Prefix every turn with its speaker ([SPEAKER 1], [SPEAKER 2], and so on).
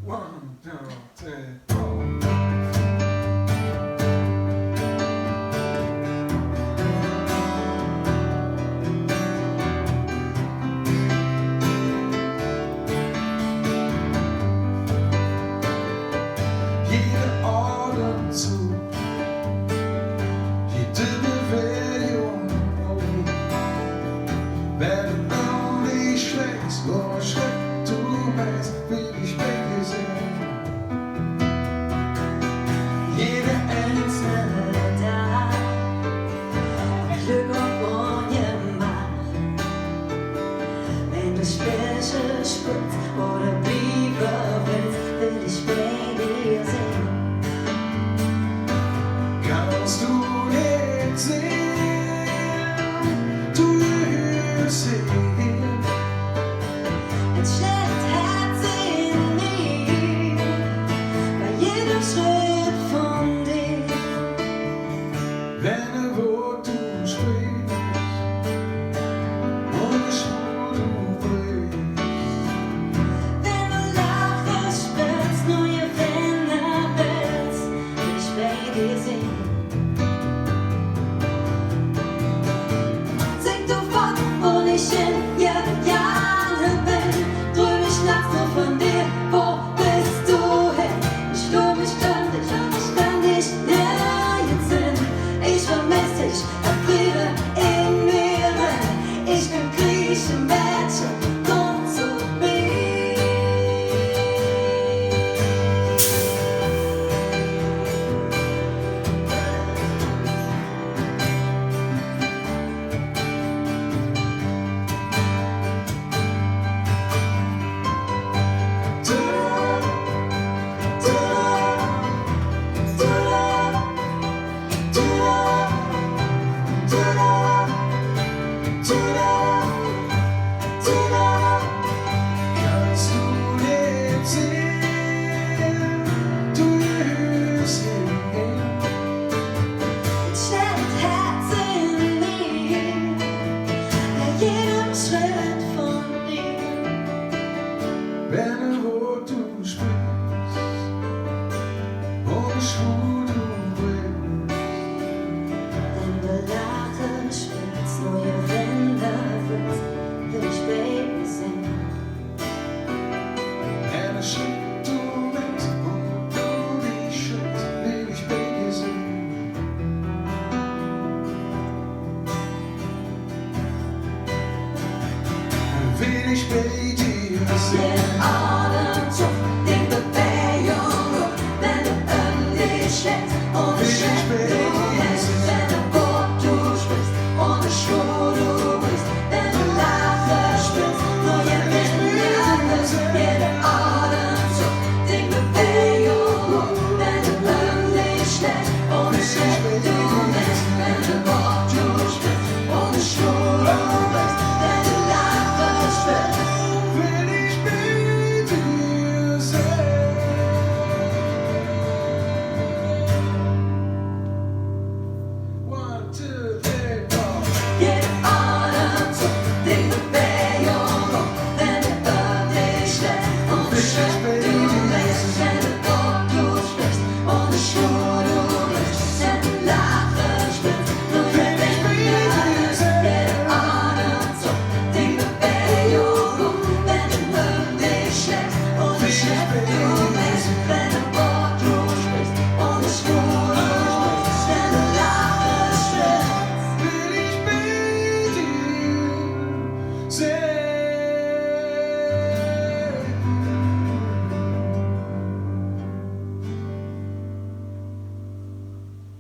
[SPEAKER 1] One, two, three, four. Jede Atemzug, jede Bewegung, wenn du mich schlägst, oh Schritt du weißt, will ich bei dir sein.
[SPEAKER 2] Jede einzelne Tag, Glück und Macht. Wenn du Speicher spritzt oder Biber willst, will ich bei dir sein.
[SPEAKER 1] Kannst du nicht sehen, du hörst sehen.
[SPEAKER 2] Es schlägt Herz in mir, bei jedem Schritt von dir.
[SPEAKER 1] Wenn ein Wort du sprichst und ich wo du brichst.
[SPEAKER 2] Wenn du lachst, spürst, neue Wände willst, will ich bei dir sein. Sing du fort, wo ich in Jahren bin. Drüben ich nachts nur von dir, wo bist du hin? Ich lobe mich und ich kann dich nirgends hin. Ich vermiss dich, erfriere in mir drin. Ich bin Griechenmädchen, komm zu mir.
[SPEAKER 1] Kannst du nicht sehen, du hörst sehen.
[SPEAKER 2] Es schlägt Herz in mir, bei jedem Schritt von dir.
[SPEAKER 1] Wenn ein Wort du sprichst und ich wo du brichst.
[SPEAKER 2] Wenn du Lachen spürst, neue Wände willst, will ich bei dir sein.
[SPEAKER 1] And I should